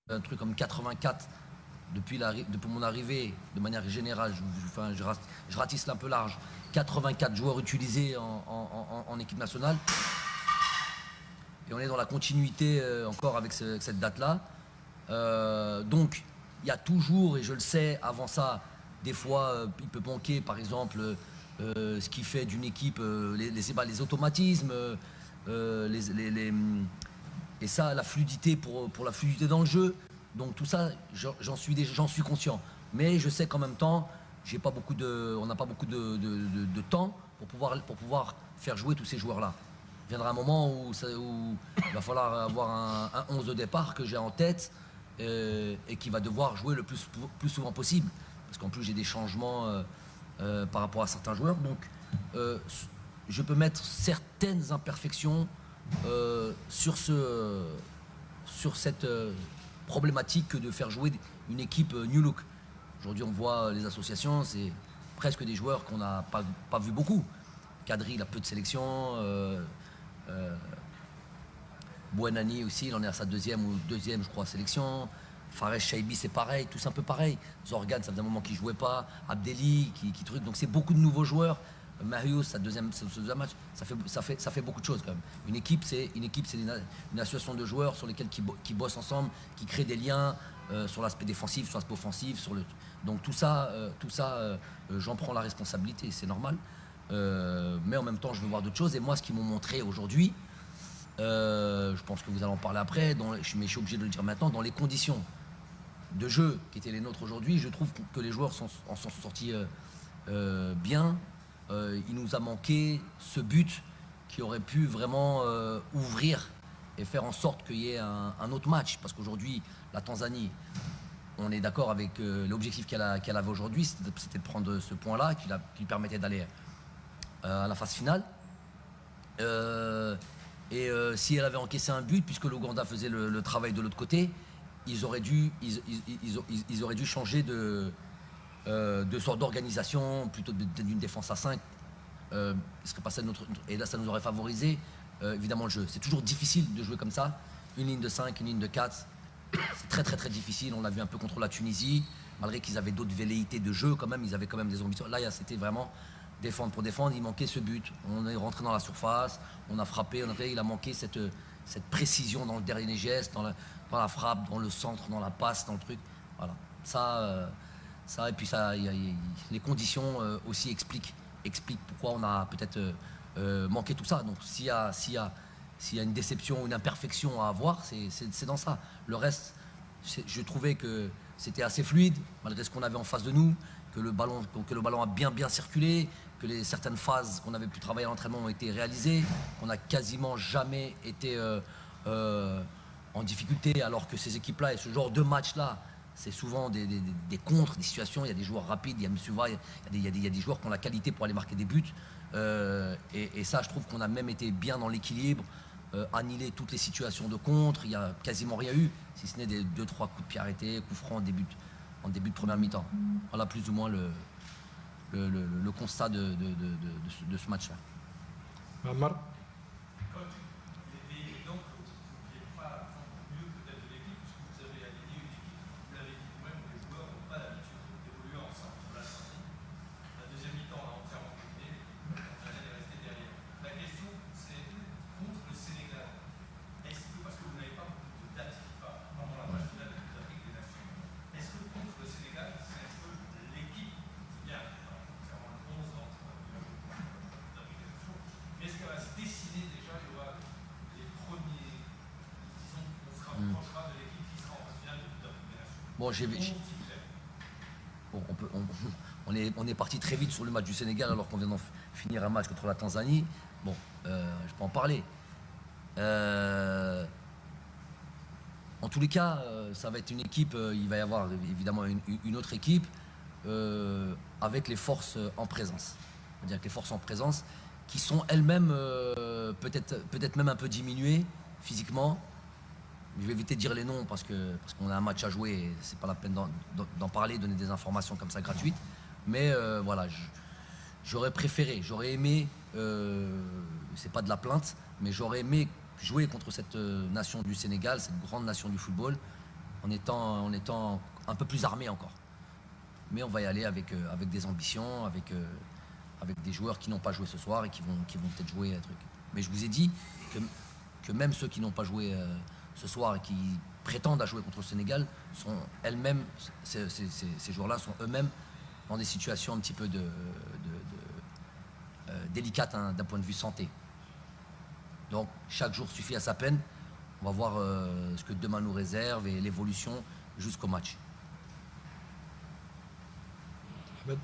un truc comme 84 depuis mon arrivée, de manière générale, je ratisse un peu large, 84 joueurs utilisés en équipe nationale. Et on est dans la continuité encore avec cette date-là. Donc, il y a toujours, et je le sais, avant ça, des fois, il peut manquer, par exemple, ce qui fait d'une équipe les automatismes, et ça, la fluidité pour la fluidité dans le jeu. Donc tout ça, j'en suis conscient. Mais je sais qu'en même temps, on n'a pas beaucoup de temps pour pouvoir faire jouer tous ces joueurs-là. Il viendra un moment où il va falloir avoir un 11 de départ que j'ai en tête et qui va devoir jouer le plus souvent possible. Parce qu'en plus, j'ai des changements par rapport à certains joueurs. Donc, je peux mettre certaines imperfections sur cette problématique que de faire jouer une équipe New Look. Aujourd'hui, on voit les associations, c'est presque des joueurs qu'on n'a pas vu beaucoup. Kadri, il a peu de sélection. Bouhanani aussi, il en est à sa deuxième, je crois, sélection. Fares Chaibi, c'est pareil, tous un peu pareil. Zorgan, ça faisait un moment qu'il ne jouait pas. Abdelli, qui truc. Donc c'est beaucoup de nouveaux joueurs. Marius, ce deuxième match, ça fait beaucoup de choses quand même. Une équipe, c'est une association de joueurs sur lesquels qui bossent ensemble, qui créent des liens sur l'aspect défensif, sur l'aspect offensif. Donc tout ça, j'en prends la responsabilité, c'est normal. Mais en même temps, je veux voir d'autres choses. Et moi, ce qu'ils m'ont montré aujourd'hui, je pense que vous allez en parler après, mais je suis obligé de le dire maintenant, dans les conditions de jeu qui étaient les nôtres aujourd'hui, je trouve que les joueurs en sont sortis bien. Il nous a manqué ce but qui aurait pu vraiment ouvrir et faire en sorte qu'il y ait un autre match. Parce qu'aujourd'hui, la Tanzanie, on est d'accord avec l'objectif qu'elle avait aujourd'hui, c'était de prendre ce point-là qui lui permettait d'aller à la phase finale. Si elle avait encaissé un but, puisque l'Ouganda faisait le travail de l'autre côté, ils auraient dû changer de sorte d'organisation, plutôt d'une défense à 5. Et là, ça nous aurait favorisé évidemment le jeu. C'est toujours difficile de jouer comme ça, une ligne de 5, une ligne de 4. C'est très très très difficile. On l'a vu un peu contre la Tunisie, malgré qu'ils avaient d'autres velléités de jeu quand même, ils avaient quand même des ambitions. Là, c'était vraiment défendre pour défendre, il manquait ce but. On est rentré dans la surface, on a frappé, il a manqué cette précision dans le dernier geste, dans la frappe, dans le centre, dans la passe, dans le truc. Voilà. Et puis les conditions aussi expliquent pourquoi on a peut-être manqué tout ça. Donc s'il y a une déception, une imperfection à avoir, c'est dans ça. Le reste, je trouvais que c'était assez fluide, malgré ce qu'on avait en face de nous, que le ballon a bien circulé, que certaines phases qu'on avait pu travailler à l'entraînement ont été réalisées, qu'on n'a quasiment jamais été en difficulté, alors que ces équipes-là et ce genre de match-là, c'est souvent des contres, des situations. Il y a des joueurs rapides, il y a Msuva, il y a des joueurs qui ont la qualité pour aller marquer des buts. Et ça, je trouve qu'on a même été bien dans l'équilibre, annihilé toutes les situations de contre. Il n'y a quasiment rien eu, si ce n'est des 2-3 coups de pied arrêtés, coups francs en début de première mi-temps. Voilà plus ou moins le constat de ce match-là. Ammar. Bon, on est parti très vite sur le match du Sénégal alors qu'on vient d'en finir un match contre la Tanzanie. Bon, je peux en parler. En tous les cas, ça va être une équipe, il va y avoir évidemment une autre équipe avec les forces en présence. C'est-à-dire que les forces en présence qui sont elles-mêmes peut-être même un peu diminuées physiquement. Je vais éviter de dire les noms parce qu'on a un match à jouer et c'est pas la peine d'en parler, donner des informations comme ça gratuites. Mais voilà, j'aurais préféré, j'aurais aimé, c'est pas de la plainte, mais j'aurais aimé jouer contre cette nation du Sénégal, cette grande nation du football, en étant un peu plus armé encore. Mais on va y aller avec des ambitions, avec des joueurs qui n'ont pas joué ce soir et qui vont peut-être jouer un truc. Mais je vous ai dit que même ceux qui n'ont pas joué ce soir et qui prétendent à jouer contre le Sénégal sont elles-mêmes, ces joueurs-là sont eux-mêmes dans des situations un petit peu délicates hein, d'un point de vue santé. Donc chaque jour suffit à sa peine. On va voir ce que demain nous réserve et l'évolution jusqu'au match. Ahmed.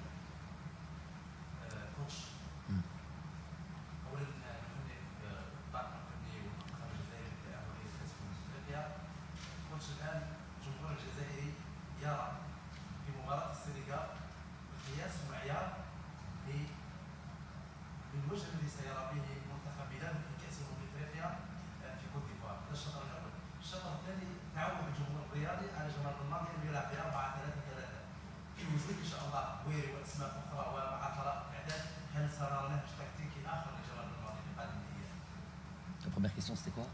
La première question c'était quoi?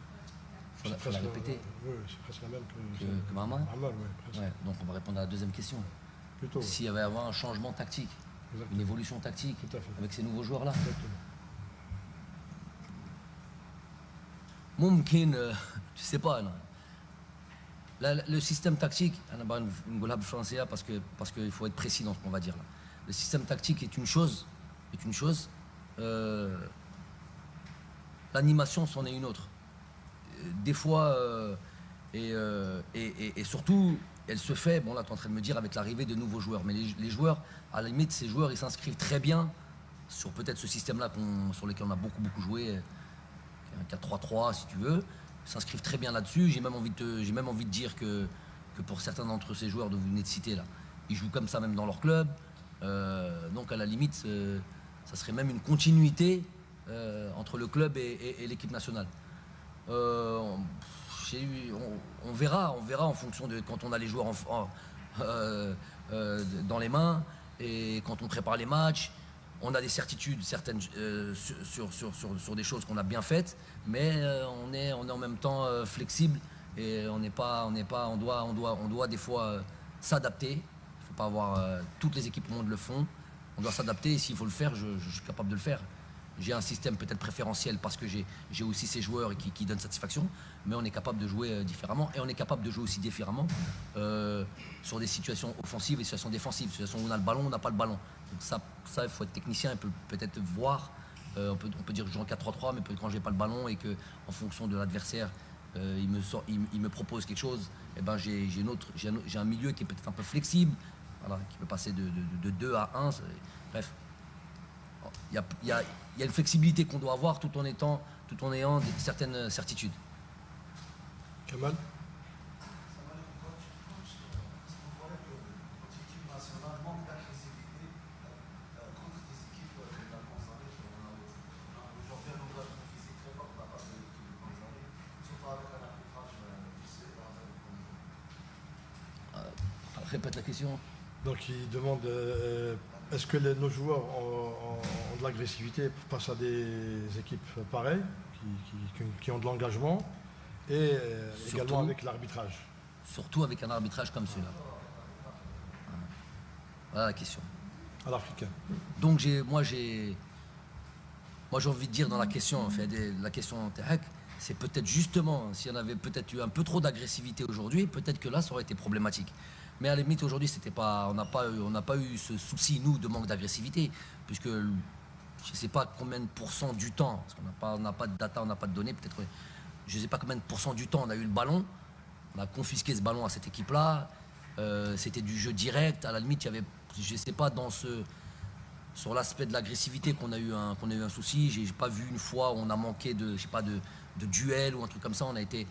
Faut la répéter. Oui, c'est presque la même que Mahamar. Mahamar, oui, presque. Ouais, donc on va répondre à la deuxième question. Plutôt. S'il y avait à avoir un changement tactique, Exactement. une évolution tactique Tout à fait. avec ces nouveaux joueurs-là. Exactement. ممكن je sais pas non. Le système tactique انا بغا نقولها بالفرنسيه parce que il faut être précis dans ce qu'on va dire là. Le système tactique est une chose l'animation c'en est une autre. Des fois et surtout elle se fait, bon là tu es en train de me dire avec l'arrivée de nouveaux joueurs, mais les joueurs, à la limite ces joueurs ils s'inscrivent très bien sur peut-être ce système là sur lequel on a beaucoup joué, un 4-3-3 si tu veux, s'inscrivent très bien là-dessus. J'ai même envie de dire que pour certains d'entre ces joueurs que vous venez de citer là, ils jouent comme ça même dans leur club. Donc à la limite, ça serait même une continuité entre le club et l'équipe nationale. On verra en fonction de quand on a les joueurs dans les mains et quand on prépare les matchs. On a des certitudes certaines sur des choses qu'on a bien faites, mais on est en même temps flexible et on doit des fois s'adapter. Il ne faut pas avoir toutes les équipes au monde le font. On doit s'adapter et s'il faut le faire, je suis capable de le faire. J'ai un système peut-être préférentiel parce que j'ai aussi ces joueurs qui donnent satisfaction, mais on est capable de jouer différemment et on est capable de jouer aussi différemment sur des situations offensives et des situations défensives, des situations où on a le ballon, on n'a pas le ballon. Donc ça il faut être technicien, peut-être voir. On peut dire que je joue en 4-3-3, mais quand j'ai pas le ballon et que en fonction de l'adversaire, il me propose quelque chose, et ben j'ai un milieu qui est peut-être un peu flexible, voilà, qui peut passer de 2 à 1. Bref. Il y a une flexibilité qu'on doit avoir tout en ayant certaines certitudes. Kamal. Répète la question. Donc il demande est-ce que nos joueurs ont de l'agressivité face à des équipes pareilles, qui ont de l'engagement, et également avec l'arbitrage. Surtout avec un arbitrage comme celui-là. Voilà la question. À l'africain. Donc moi j'ai envie de dire dans la question, en fait, la question Tehek, c'est peut-être justement, si on avait peut-être eu un peu trop d'agressivité aujourd'hui, peut-être que là ça aurait été problématique. Mais à la limite aujourd'hui on n'a pas eu ce souci nous de manque d'agressivité, puisque je ne sais pas combien de pourcents du temps, parce qu'on n'a pas de data, on n'a pas de données, peut-être je ne sais pas combien de pourcents du temps on a eu le ballon, on a confisqué ce ballon à cette équipe-là, c'était du jeu direct, à la limite il y avait, je ne sais pas sur l'aspect de l'agressivité qu'on a eu un souci. J'ai pas vu une fois où on a manqué de duel ou un truc comme ça. On a été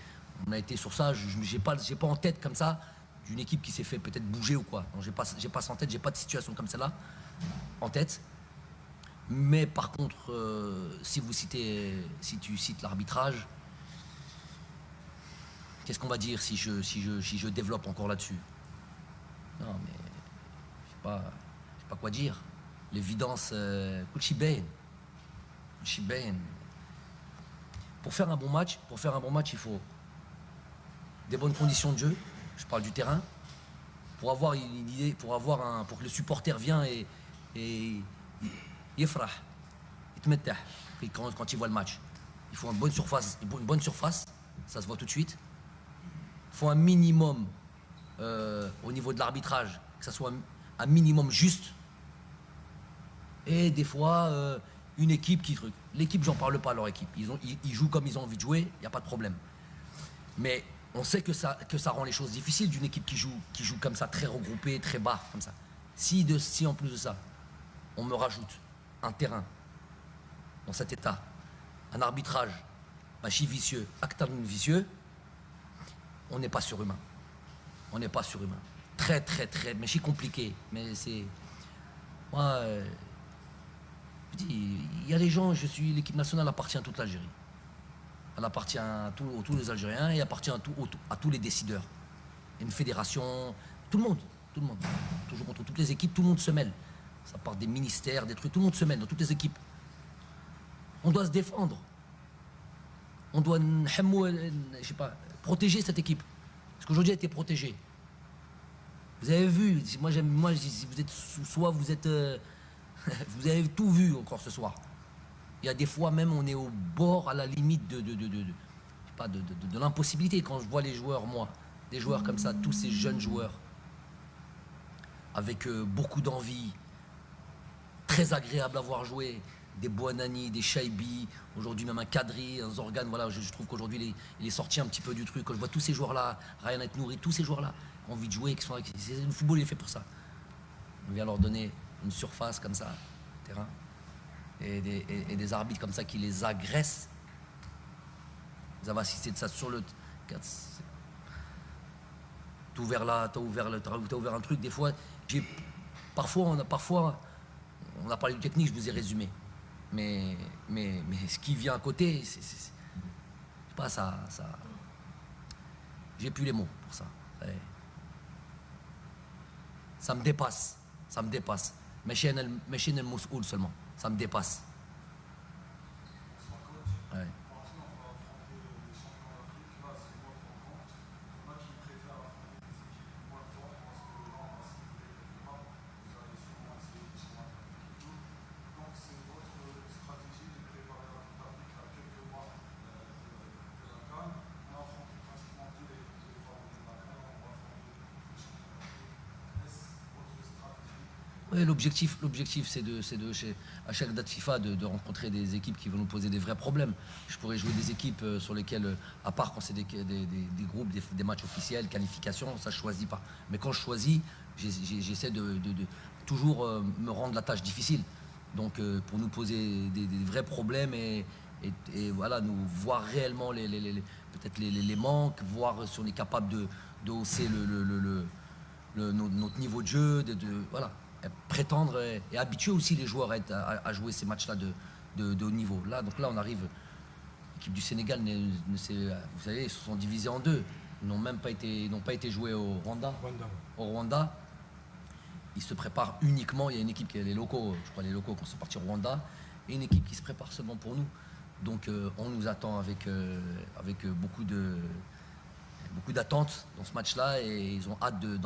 sur ça. J'ai pas en tête comme ça d'une équipe qui s'est fait peut-être bouger ou quoi. J'ai pas ça en tête. J'ai pas de situation comme celle-là en tête. Mais par contre, si tu cites l'arbitrage, qu'est-ce qu'on va dire si je développe encore là-dessus? Non mais je sais pas quoi dire. L'évidence, Kouchibain. Pour faire un bon match, il faut des bonnes conditions de jeu, je parle du terrain, pour avoir une idée, pour que le supporter vienne et yafrah, yatmettah, quand il voit le match. Il faut une bonne surface, ça se voit tout de suite. Il faut un minimum au niveau de l'arbitrage, que ça soit un minimum juste. Et des fois, une équipe qui truc. L'équipe, j'en parle pas, leur équipe. Ils jouent comme ils ont envie de jouer, il n'y a pas de problème. Mais on sait que ça rend les choses difficiles d'une équipe qui joue comme ça, très regroupée, très bas, comme ça. Si en plus de ça, on me rajoute un terrain dans cet état, un arbitrage, machi vicieux, acteur vicieux, on n'est pas surhumain. On n'est pas surhumain. Très, machi compliqué. Mais c'est... Moi, je dis, il y a des gens, l'équipe nationale appartient à toute l'Algérie. Elle appartient à tous les Algériens et appartient à tous les décideurs. Il y a une fédération, tout le monde. Toujours contre toutes les équipes, tout le monde se mêle. Ça part des ministères, des trucs, tout le monde se mêle dans toutes les équipes. On doit se défendre. On doit, je sais pas, protéger cette équipe. Parce qu'aujourd'hui, elle a été protégée. Vous avez vu, moi je dis, vous êtes soit vous êtes... vous avez tout vu encore ce soir. Il y a des fois même, on est au bord, à la limite de l'impossibilité. Quand je vois les joueurs, moi, des joueurs comme ça, tous ces jeunes joueurs, avec beaucoup d'envie, très agréable à voir jouer, des Bouanani, des Chaibi, aujourd'hui même un Kadri, un Zorgan, voilà, je trouve qu'aujourd'hui il est sorti un petit peu du truc. Quand je vois tous ces joueurs-là, Ryan Nouri, tous ces joueurs-là, ont envie de jouer, le football il est fait pour ça. On vient leur donner une surface comme ça, terrain, et des arbitres comme ça qui les agressent. Vous avez assisté de ça sur le... T'as ouvert un truc, des fois, parfois on a parlé du technique, je vous ai résumé. Mais ce qui vient à côté, je sais pas, ça... J'ai plus les mots pour ça. Ça me dépasse. Machine el Moussoul seulement. Ça me dépasse. Ouais. Oui, l'objectif, c'est à chaque date FIFA, de rencontrer des équipes qui vont nous poser des vrais problèmes. Je pourrais jouer des équipes sur lesquelles, à part quand c'est des groupes, des matchs officiels, qualifications, ça je choisis pas. Mais quand je choisis, j'essaie de toujours me rendre la tâche difficile. Donc pour nous poser des vrais problèmes et voilà, nous voir réellement peut-être les manques, voir si on est capable de hausser notre niveau de jeu, voilà. Prétendre et habituer aussi les joueurs à jouer ces matchs-là de haut niveau. Donc là, on arrive. L'équipe du Sénégal, vous savez, ils se sont divisés en deux. Ils n'ont pas été joués au Rwanda. Au Rwanda, ils se préparent uniquement. Il y a une équipe qui est les locaux qui sont partis au Rwanda, et une équipe qui se prépare seulement pour nous. Donc on nous attend avec beaucoup d'attentes dans ce match-là, et ils ont hâte de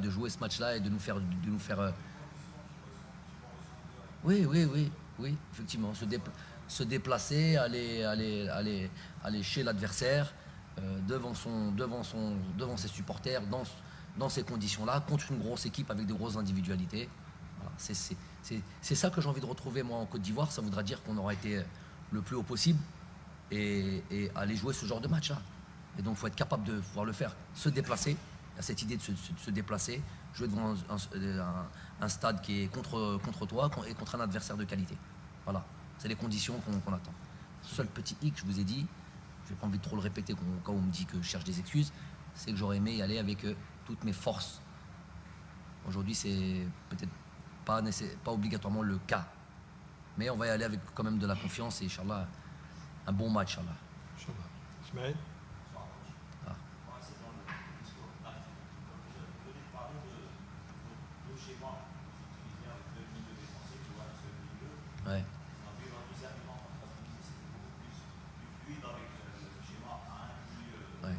jouer ce match-là et de nous faire oui, effectivement, se déplacer, aller chez l'adversaire, devant ses supporters, dans ces conditions-là, contre une grosse équipe avec de grosses individualités. Voilà, c'est ça que j'ai envie de retrouver moi en Côte d'Ivoire. Ça voudra dire qu'on aura été le plus haut possible et aller jouer ce genre de match-là. Et donc il faut être capable de pouvoir le faire, se déplacer. Il y a cette idée de se déplacer, jouer devant un stade qui est contre toi et contre un adversaire de qualité. Voilà, c'est les conditions qu'on attend. Seul petit hic, je vous ai dit, je n'ai pas envie de trop le répéter quand on me dit que je cherche des excuses, c'est que j'aurais aimé y aller avec toutes mes forces. Aujourd'hui, c'est peut-être pas obligatoirement le cas, mais on va y aller avec quand même de la confiance et Inch'Allah, un bon match. Inch'Allah. Ismaël. Ouais. Ouais.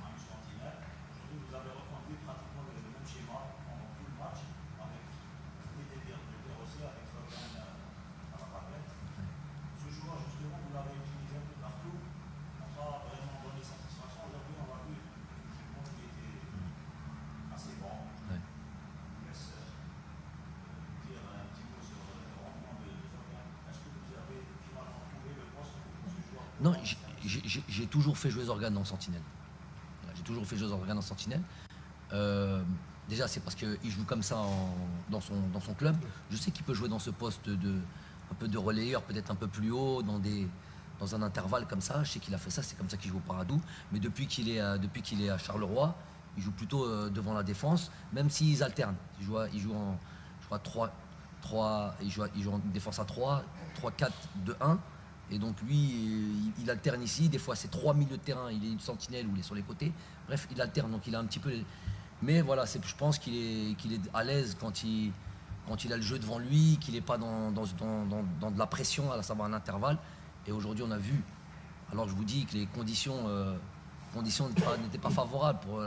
moi, j'ai toujours fait jouer Zorgan en sentinelle. Voilà, j'ai toujours fait jouer Zorgan en sentinelle. Déjà, c'est parce qu'il joue comme ça dans son club. Je sais qu'il peut jouer dans ce poste un peu de relayeur, peut-être un peu plus haut, dans un intervalle comme ça. Je sais qu'il a fait ça, c'est comme ça qu'il joue au Paradou. Mais depuis qu'il est à Charleroi, il joue plutôt devant la défense, même s'ils alternent. Il joue en, je crois, 3, il joue en défense à 3, 4, 2, 1. Et donc lui, il alterne ici. Des fois, c'est 3 milieux de terrain. Il est une sentinelle ou il est sur les côtés. Bref, il alterne. Donc il a un petit peu... Mais voilà, je pense qu'il est à l'aise quand il a le jeu devant lui, qu'il n'est pas dans de la pression, à savoir un intervalle. Et aujourd'hui, on a vu, alors je vous dis que les conditions n'étaient pas favorables pour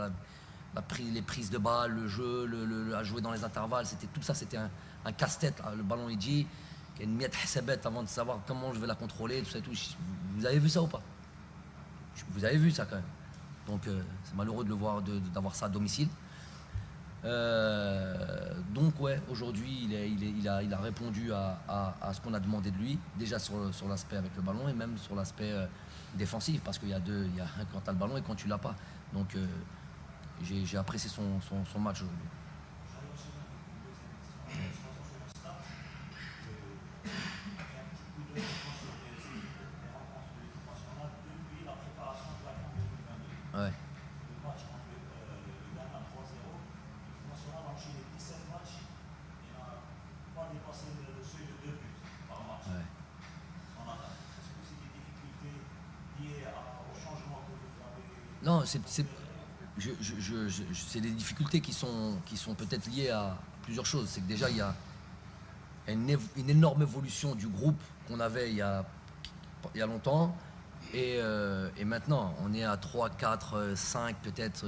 les prises de balles, le jeu, à jouer dans les intervalles. Tout ça, c'était un casse-tête. Le ballon, il dit, qu'il y a une miette bête avant de savoir comment je vais la contrôler, tout ça et tout. Vous avez vu ça ou pas? Vous avez vu ça quand même. Donc c'est malheureux de le voir, d'avoir ça à domicile. Donc ouais, aujourd'hui il a répondu à ce qu'on a demandé de lui, déjà sur l'aspect avec le ballon et même sur l'aspect défensif, parce qu'il y a quand tu as le ballon et quand tu l'as pas. Donc j'ai apprécié son match aujourd'hui. Ouais. Non, c'est des difficultés qui sont peut-être liées à plusieurs choses. C'est que déjà, il y a une énorme évolution du groupe qu'on avait il y a longtemps. Et maintenant, on est à 3, 4, 5, peut-être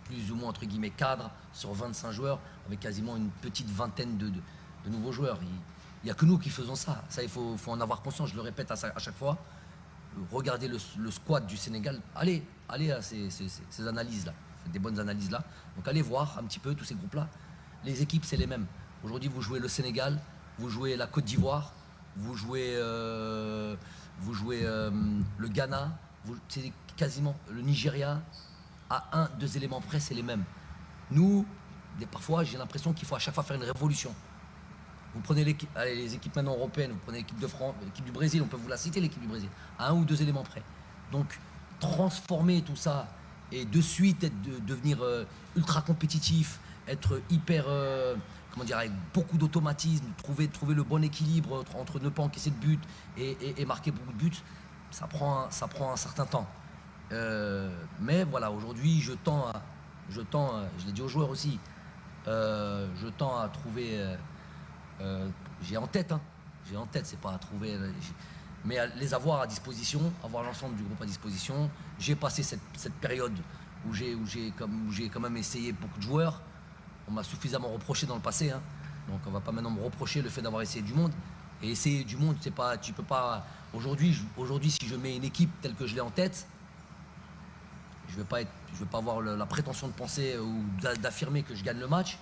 plus ou moins, entre guillemets, cadres sur 25 joueurs, avec quasiment une petite vingtaine de nouveaux joueurs. Il n'y a que nous qui faisons ça. Ça, il faut en avoir conscience, je le répète à chaque fois. Regardez le squad du Sénégal, allez à ces analyses-là, des bonnes analyses-là. Donc allez voir un petit peu tous ces groupes-là. Les équipes, c'est les mêmes. Aujourd'hui, vous jouez le Sénégal, vous jouez la Côte d'Ivoire, vous jouez le Ghana, c'est quasiment le Nigeria. À 2 éléments près, c'est les mêmes. Nous, parfois, j'ai l'impression qu'il faut à chaque fois faire une révolution. Vous prenez les équipes maintenant européennes, vous prenez l'équipe de France, l'équipe du Brésil, on peut vous la citer, l'équipe du Brésil, à 1 ou 2 éléments près. Donc, transformer tout ça et de suite devenir ultra compétitif, être hyper, avec beaucoup d'automatisme, trouver le bon équilibre entre ne pas encaisser de but et marquer beaucoup de buts, ça prend un certain temps. Mais voilà, aujourd'hui, je l'ai dit aux joueurs aussi, je tends à trouver... j'ai en tête, c'est pas à trouver, mais à les avoir à disposition, avoir l'ensemble du groupe à disposition. J'ai passé cette période où j'ai quand même essayé beaucoup de joueurs. On m'a suffisamment reproché dans le passé, donc on va pas maintenant me reprocher le fait d'avoir essayé du monde. Et essayer du monde, c'est pas, tu peux pas. Aujourd'hui, si je mets une équipe telle que je l'ai en tête, je vais pas avoir la prétention de penser ou d'affirmer que je gagne le match.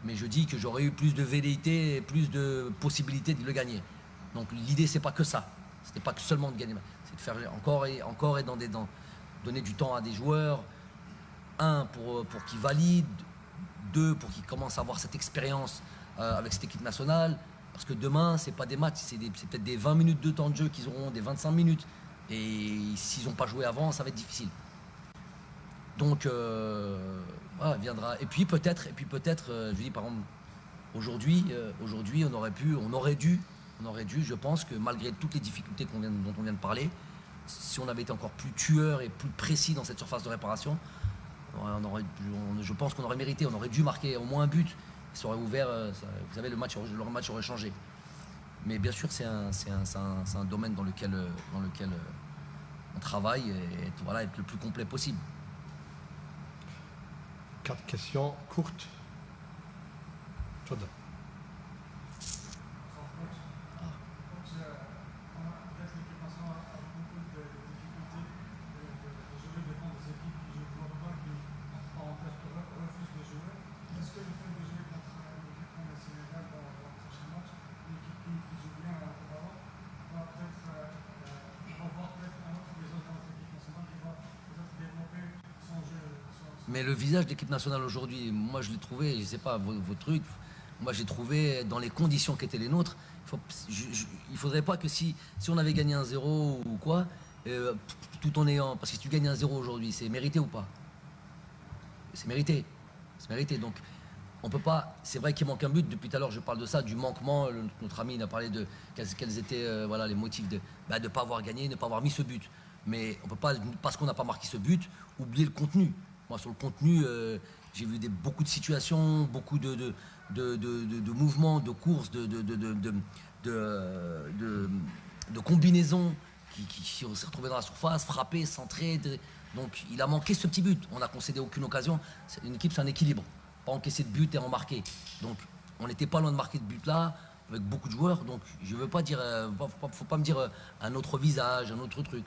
Mais je dis que j'aurais eu plus de velléité et plus de possibilités de le gagner. Donc l'idée, c'est pas que ça. C'était pas que seulement de gagner. C'est de faire encore et donner du temps à des joueurs. 1, pour qu'ils valident. 2, pour qu'ils commencent à avoir cette expérience avec cette équipe nationale. Parce que demain, c'est pas des matchs, c'est peut-être des 20 minutes de temps de jeu qu'ils auront, des 25 minutes. Et s'ils n'ont pas joué avant, ça va être difficile. Donc, voilà, viendra. Et puis peut-être, je dis par exemple, aujourd'hui, on aurait dû, je pense que malgré toutes les difficultés dont on vient de parler, si on avait été encore plus tueur et plus précis dans cette surface de réparation, je pense qu'on aurait mérité, on aurait dû marquer au moins un but. Ça aurait ouvert, vous savez, le match aurait changé. Mais bien sûr, c'est un domaine dans lequel on travaille et voilà, être le plus complet possible. 4 questions courtes. Tfadal. Mais le visage de l'équipe nationale aujourd'hui, moi je l'ai trouvé, je ne sais pas vos trucs, moi j'ai trouvé dans les conditions qui étaient les nôtres. Il ne faudrait pas que si on avait gagné 1-0 ou quoi, tout en ayant. Parce que si tu gagnes 1-0 aujourd'hui, c'est mérité ou pas? C'est mérité. C'est mérité. Donc on peut pas. C'est vrai qu'il manque un but. Depuis tout à l'heure, je parle de ça, du manquement. Notre ami il a parlé de quels étaient voilà, les motifs de ne pas avoir gagné, de ne pas avoir mis ce but. Mais on peut pas, parce qu'on n'a pas marqué ce but, oublier le contenu. Moi, sur le contenu, j'ai vu beaucoup de situations, beaucoup de mouvements, de courses, de combinaisons qui s'est retrouvé dans la surface, frappé, centré. Donc il a manqué ce petit but. On n'a concédé aucune occasion. Une équipe, c'est un équilibre. Pas encaisser de but et en marquer. Donc on n'était pas loin de marquer de but là, avec beaucoup de joueurs. Donc je ne veux pas dire, faut pas me dire un autre visage, un autre truc.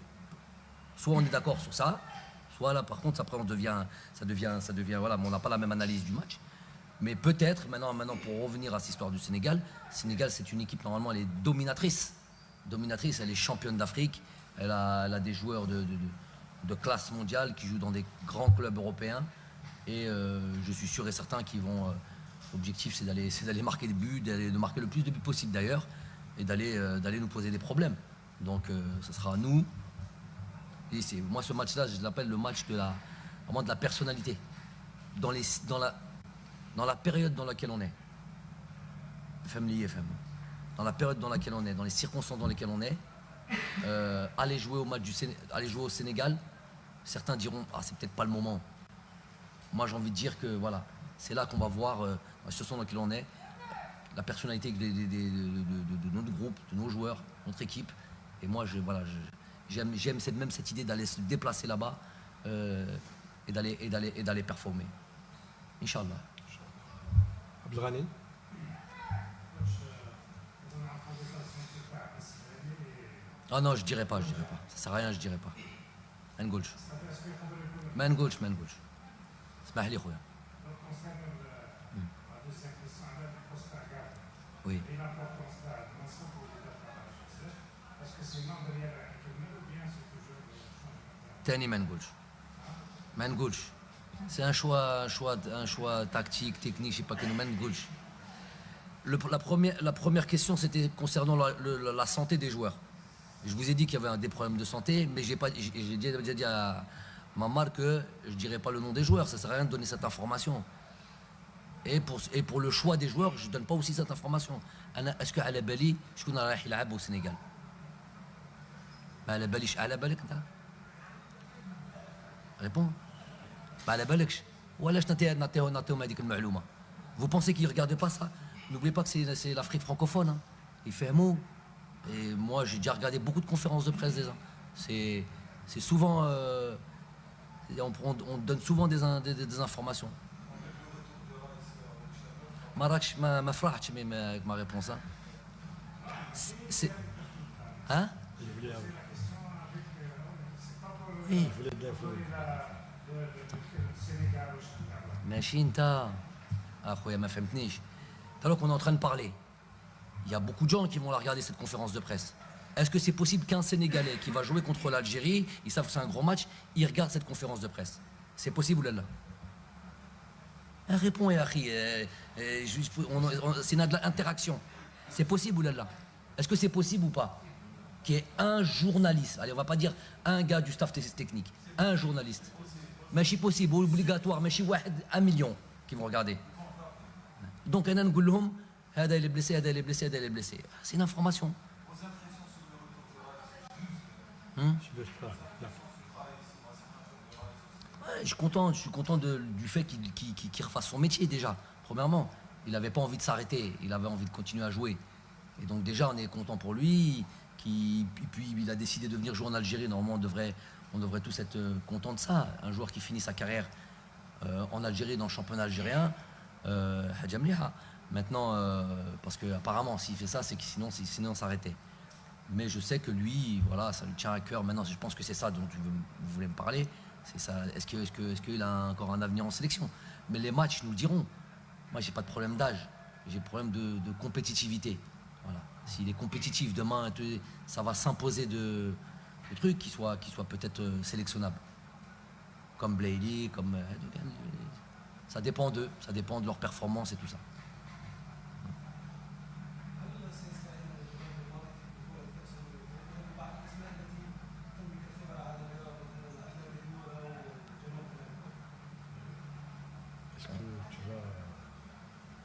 Soit on est d'accord sur ça, soit là par contre après ça devient voilà, mais on n'a pas la même analyse du match. Mais peut-être maintenant pour revenir à cette histoire du Sénégal, le Sénégal c'est une équipe normalement elle est dominatrice, elle est championne d'Afrique, elle a des joueurs de classe mondiale qui jouent dans des grands clubs européens et je suis sûr et certain qu'ils vont l'objectif c'est d'aller marquer des buts, de marquer le plus de buts possible d'ailleurs et d'aller nous poser des problèmes. Donc ce sera à nous. Et moi, ce match-là, je l'appelle le match vraiment de la personnalité. Dans la période dans laquelle on est. FM. Dans la période dans laquelle on est, dans les circonstances dans lesquelles on est, aller jouer au Sénégal, certains diront « Ah, c'est peut-être pas le moment ». Moi, j'ai envie de dire que voilà, c'est là qu'on va voir, la situation dans laquelle on est, la personnalité de notre groupe, de nos joueurs, notre équipe. Et moi, j'aime même cette idée d'aller se déplacer là-bas et d'aller performer. Inch'Allah. Abdelghani. Ah non, je dirais pas. Ça sert à rien, je dirais pas. ما نقولش. اسمح لي خويا. Oui. تاني ما نقولش. C'est un choix tactique, technique, je sais pas que nous ما نقولش. La première question c'était concernant la santé des joueurs. Je vous ai dit qu'il y avait des problèmes de santé, mais j'ai déjà dit à Mamar que je dirais pas le nom des joueurs, ça sert à rien de donner cette information. Et pour le choix des joueurs, je donne pas aussi cette information. Est-ce que على بالي شكون رايح يلعب au Sénégal؟ ما على باليش على بالك انت؟ Réponds. ما على بالكش. وعلاش نعطيهم هذيك المعلومة؟ Vous pensez qu'ils regardent pas ça? N'oubliez pas que c'est l'Afrique francophone. Hein. Il fait un mot. Et moi, j'ai déjà regardé beaucoup de conférences de presse déjà. C'est souvent... on donne souvent des informations. Ma فرحتش avec ma réponse. Hein? C'est... Hein? Oui. ماشي انت اخويا ما فهمتنيش. Alors qu'on est en train de parler. Il y a beaucoup de gens qui vont la regarder cette conférence de presse. Est-ce que c'est possible qu'un Sénégalais qui va jouer contre l'Algérie, ils savent que c'est un gros match, il regarde cette conférence de presse? C'est possible ou là? Réponds, Yahri. C'est de l'interaction. C'est possible ou là? Est-ce que c'est possible ou pas qu'il y ait un journaliste, allez, on va pas dire un gars du staff technique, un journaliste. Mais c'est possible, obligatoire, mais c'est 1 million qui vont regarder. Donc, on a dit هذا اللي blessé, هذا اللي blessé, هذا اللي blessé. C'est une information. Je suis content du fait qu'il refasse son métier déjà. Premièrement, il n'avait pas envie de s'arrêter, il avait envie de continuer à jouer. Et donc déjà, on est content pour lui. Puis il a décidé de venir jouer en Algérie. Normalement, on devrait tous être contents de ça. Un joueur qui finit sa carrière en Algérie, dans le championnat algérien, Hadja Mliha. Maintenant, parce qu'apparemment, s'il fait ça, c'est que sinon on s'arrêtait. Mais je sais que lui, voilà, ça lui tient à cœur. Maintenant, je pense que c'est ça dont vous voulez me parler. C'est ça. Est-ce qu'il a encore un avenir en sélection? Mais les matchs nous le diront. Moi, j'ai pas de problème d'âge. J'ai problème de compétitivité. Voilà. S'il est compétitif demain, ça va s'imposer de trucs qui soient peut-être sélectionnables. comme Blayley, comme... ça dépend d'eux, ça dépend de leur performance et tout ça. Est-ce que tu vas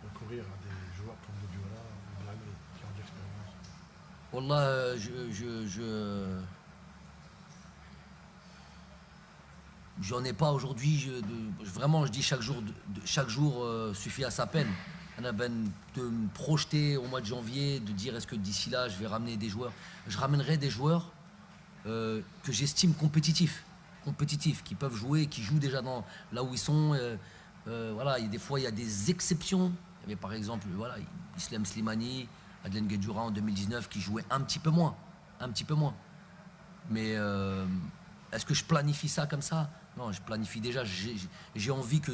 recourir à des joueurs comme Modiola ou Blamy qui ont de l'expérience? Wallah, j'en ai pas aujourd'hui. Vraiment, je dis chaque jour suffit à sa peine. De me projeter au mois de janvier, de dire est-ce que d'ici là, je vais ramener des joueurs. Je ramènerai des joueurs que j'estime compétitifs, qui peuvent jouer, qui jouent déjà là où ils sont. Voilà, des fois, il y a des exceptions. Il y avait par exemple, voilà, Islam Slimani, Adlen Guedjoura en 2019 qui jouait un petit peu moins. Mais est-ce que je planifie ça comme ça? Non, je planifie déjà. J'ai envie que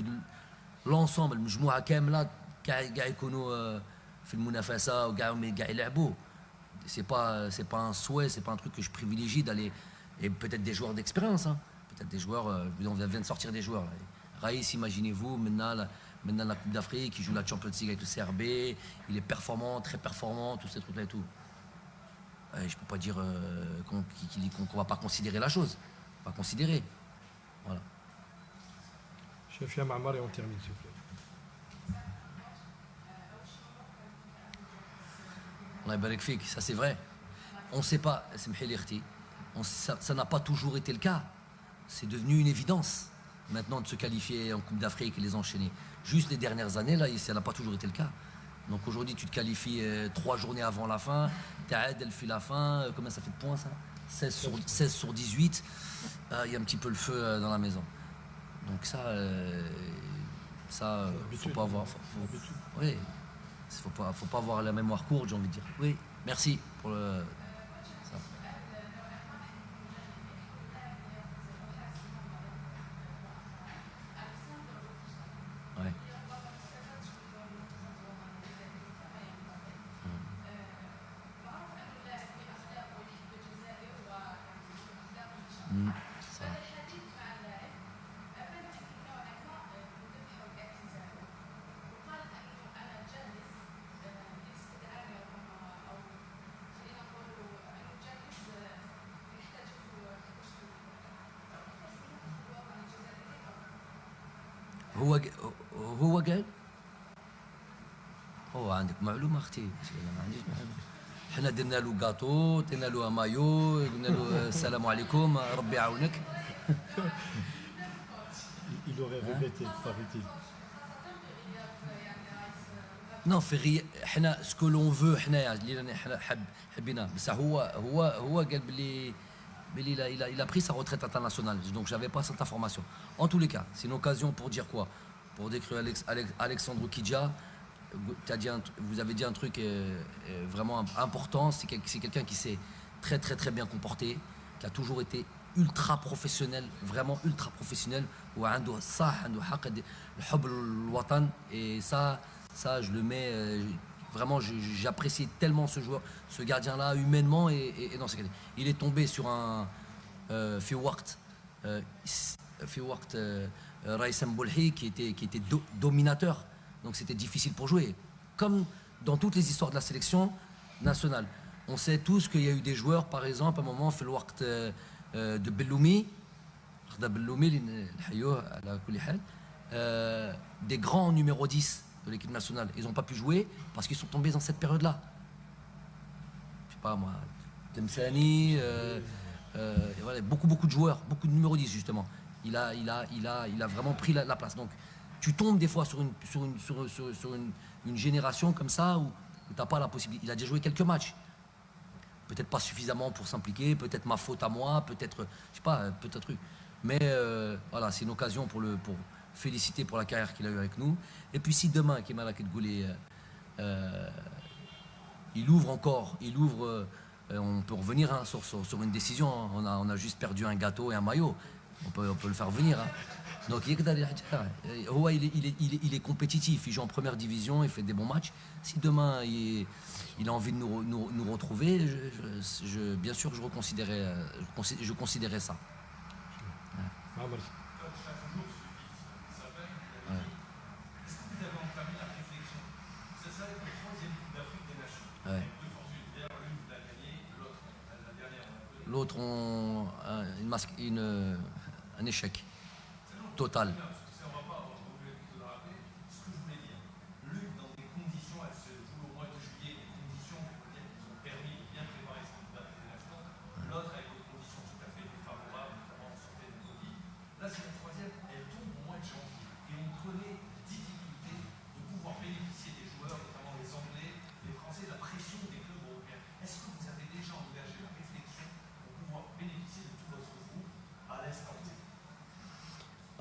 l'ensemble, le مجموعة كاملة كاع يكونوا في المنافسة وكاع يلعبوا. C'est pas un souhait, c'est pas un truc que je privilégie d'aller. Et peut-être des joueurs d'expérience, hein. Peut-être des joueurs. On vient de sortir des joueurs. Raïs, imaginez-vous, maintenant la Coupe d'Afrique, il joue la Champions League avec le CRB, il est performant, très performant, tous ces trucs-là et tout. Je peux pas dire qu'on va pas considérer la chose. On va considérer. Voilà. Chef Yamamar et on termine, s'il vous plaît. Allah yabarak fik, ça c'est vrai. On ne sait pas, ça n'a pas toujours été le cas. C'est devenu une évidence maintenant de se qualifier en Coupe d'Afrique et les enchaîner. Juste les dernières années, là, ça n'a pas toujours été le cas. Donc aujourd'hui, tu te qualifies 3 journées avant la fin, elle fait la fin, combien ça fait de points ça 16 sur 18, il y a un petit peu le feu dans la maison. Donc ça, faut pas avoir... Oui, faut pas avoir la mémoire courte, j'ai envie de dire. Oui, merci pour ça. Ouais. Ça. هو قال هو عندك معلومه اختي؟ انا ما عنديش معلومه. حنا درنا له كاطو، درنا له مايو، قلنا له السلام عليكم ربي يعاونك. Il aurait regretté, paraît-il. Non, حنا سكو لون فو حنايا اللي حبينا بصح هو قال بلي il a pris sa retraite internationale, donc j'avais pas cette information. En tous les cas, c'est une occasion pour dire quoi? Pour décrire Alexandre Kidja. Vous avez dit un truc vraiment important. C'est quelqu'un qui s'est très très très bien comporté, qui a toujours été ultra professionnel, vraiment ultra professionnel. Et ça je le mets vraiment, j'apprécie tellement ce joueur, ce gardien-là, humainement et dans ses qualités. Il est tombé sur un Fiwakt Raïsem Bolhi qui était dominateur. Donc c'était difficile pour jouer. Comme dans toutes les histoires de la sélection nationale. On sait tous qu'il y a eu des joueurs, par exemple, à un moment, Fiwakt de Belloumi, des grands numéro 10 de l'équipe nationale. Ils n'ont pas pu jouer parce qu'ils sont tombés dans cette période-là. Je sais pas moi, Temsani, voilà, beaucoup de joueurs, beaucoup de numéro 10 justement. Il a vraiment pris la place. Donc tu tombes des fois sur une génération comme ça où tu n'as pas la possibilité. Il a déjà joué quelques matchs. Peut-être pas suffisamment pour s'impliquer, peut-être ma faute à moi, peut-être, je sais pas, peut-être truc. Mais voilà, c'est une occasion pour féliciter pour la carrière qu'il a eue avec nous. Et puis si demain, Kemal Akedgoulé, il ouvre, on peut revenir hein, sur une décision. On a juste perdu un gâteau et un maillot. On peut le faire venir. Hein. Donc il est compétitif, il joue en première division, il fait des bons matchs. Si demain il a envie de nous retrouver, bien sûr je considérais ça. Ouais. Ouais. Ouais. L'autre ont un échec total.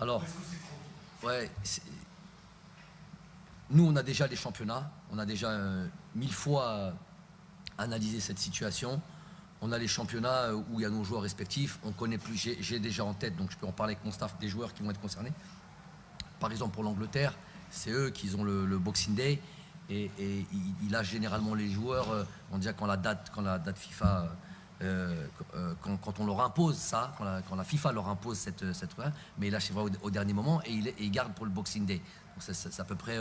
Alors, ouais, nous on a déjà les championnats, on a déjà 1000 fois analysé cette situation. On a les championnats où il y a nos joueurs respectifs, on connaît plus, j'ai déjà en tête, donc je peux en parler avec mon staff des joueurs qui vont être concernés. Par exemple pour l'Angleterre, c'est eux qui ont le Boxing Day et il a généralement les joueurs, on dirait quand la date FIFA, quand on leur impose ça, quand la FIFA leur impose cette mais il lâche au dernier moment et il garde pour le Boxing Day. Donc c'est à peu près,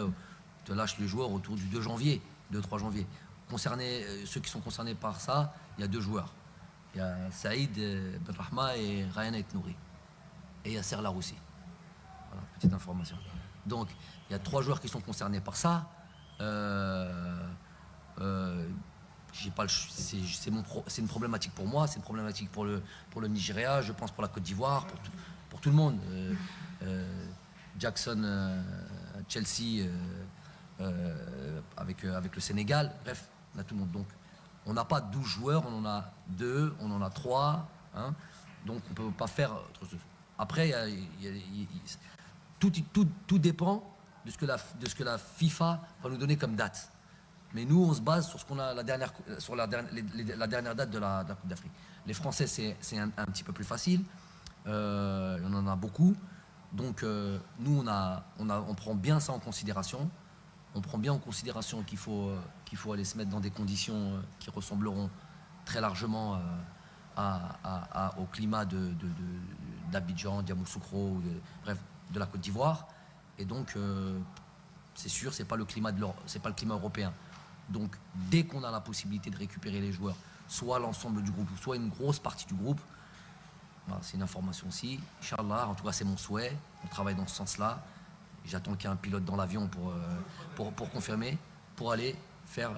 te lâche les joueurs autour du 2 janvier, 2-3 janvier. Ceux qui sont concernés par ça, il y a 2 joueurs. Il y a Saïd Benrahma et Ryan Aït-Nouri. Et Yasser Laroussi. Voilà, petite information. Donc, il y a 3 joueurs qui sont concernés par ça. J'ai pas c'est une problématique pour moi, c'est une problématique pour le Nigeria, je pense pour la Côte d'Ivoire, pour tout le monde. Jackson, Chelsea, avec le Sénégal, bref, on a tout le monde. Donc, on n'a pas 12 joueurs, on en a 2, on en a 3, hein, donc on ne peut pas faire autre chose. Après, tout dépend de ce que la FIFA va nous donner comme date. Mais nous, on se base sur ce qu'on a la dernière date de la Coupe d'Afrique. Les Français, c'est un petit peu plus facile. On en a beaucoup. Donc, nous, on prend bien ça en considération. On prend bien en considération qu'il faut aller se mettre dans des conditions qui ressembleront très largement au climat d'Abidjan, d'Yamoussoukro, bref, de la Côte d'Ivoire. Et donc, c'est sûr, c'est pas le climat européen. Donc, dès qu'on a la possibilité de récupérer les joueurs, soit l'ensemble du groupe, soit une grosse partie du groupe, voilà, c'est une information aussi. Inch'Allah, en tout cas, c'est mon souhait. On travaille dans ce sens-là. J'attends qu'il y ait un pilote dans l'avion pour confirmer, pour aller faire. Ouais.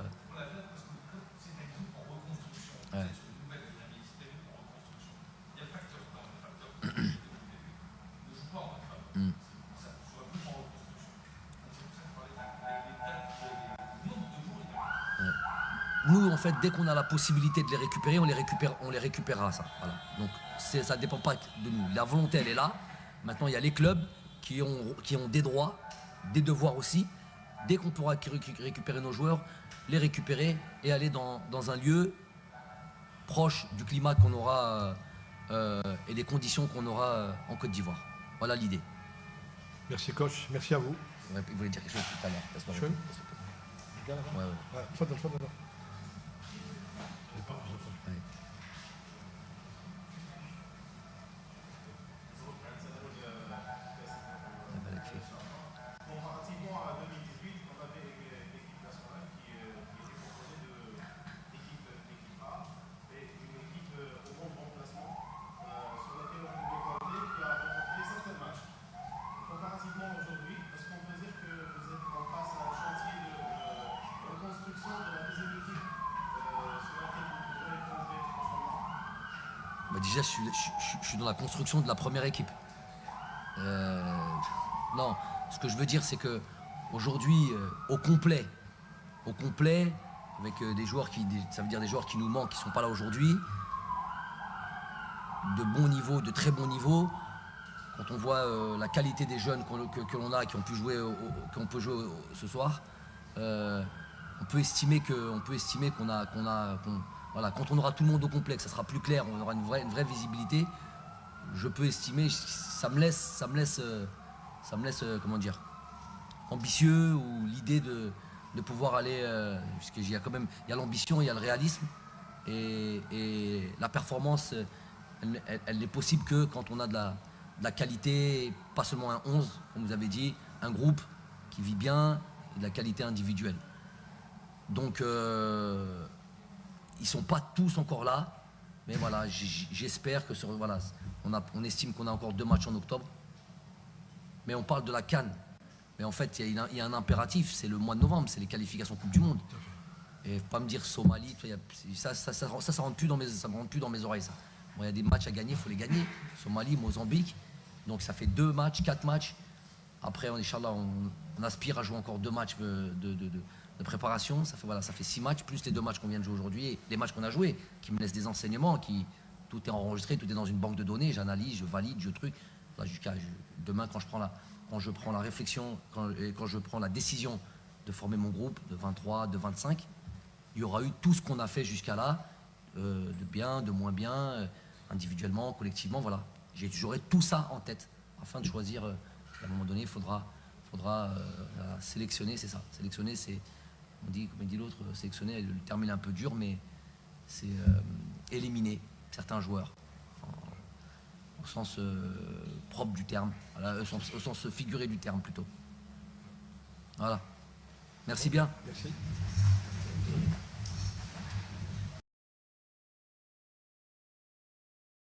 Nous, en fait, dès qu'on a la possibilité de les récupérer, on les récupérera, ça. Voilà. Donc, ça ne dépend pas de nous. La volonté, elle est là. Maintenant, il y a les clubs qui ont des droits, des devoirs aussi. Dès qu'on pourra récupérer nos joueurs, les récupérer et aller dans un lieu proche du climat qu'on aura et des conditions qu'on aura en Côte d'Ivoire. Voilà l'idée. Merci coach, merci à vous. Ouais, vous voulez dire quelque chose tout à l'heure. Schön. Ouais. تفضل. Comparativement à 2018, on avait l'équipe nationale qui était composée d'équipe A et une équipe au bon remplacement sur laquelle on pouvait compter qui a remporté certains matchs. Comparativement aujourd'hui, est-ce qu'on peut dire que vous êtes en face à un chantier de reconstruction de la deuxième équipe sur laquelle vous pourrez compter prochainement? Déjà, je suis dans la construction de la première équipe. Non, ce que je veux dire, c'est que aujourd'hui, au complet, avec des joueurs ça veut dire des joueurs qui nous manquent, qui ne sont pas là aujourd'hui, de bon niveau, de très bon niveau. Quand on voit la qualité des jeunes que l'on a, qui ont pu jouer, qu'on peut jouer ce soir, on peut estimer voilà, quand on aura tout le monde au complet, que ça sera plus clair, on aura une vraie visibilité. Je peux estimer, ça me laisse comment dire, ambitieux, ou l'idée de pouvoir aller, puisque il y a l'ambition, il y a le réalisme, et la performance, elle n'est possible que quand on a de de la qualité, pas seulement un 11, comme vous avez dit, un groupe qui vit bien et de la qualité individuelle. Donc, ils ne sont pas tous encore là, mais voilà, j'espère que voilà, on estime qu'on a encore 2 matchs en octobre. Mais on parle de la CAN. Mais en fait, il y a un impératif, c'est le mois de novembre, c'est les qualifications Coupe du Monde. Et faut pas me dire Somalie, ça rentre plus dans mes oreilles, ça. Bon, il y a des matchs à gagner, il faut les gagner. Somalie, Mozambique. Donc ça fait 2 matchs, 4 matchs. Après, Inch'Allah, on aspire à jouer encore 2 matchs de préparation. Ça fait 6 matchs, plus les 2 matchs qu'on vient de jouer aujourd'hui et les matchs qu'on a joués, qui me laissent des enseignements, tout est enregistré, tout est dans une banque de données, j'analyse, je valide, je truc. Jusqu'à demain, quand je prends la réflexion, quand je prends la décision de former mon groupe de 23, de 25, il y aura eu tout ce qu'on a fait jusqu'à là, de bien, de moins bien, individuellement, collectivement, voilà. J'aurai tout ça en tête, afin de choisir, à un moment donné, il faudra sélectionner, c'est ça. Sélectionner, c'est, comme dit l'autre, sélectionner, le terme est un peu dur, mais c'est éliminer certains joueurs, au sens propre du terme, voilà, au sens figuré du terme plutôt. Voilà. Merci bien. Merci.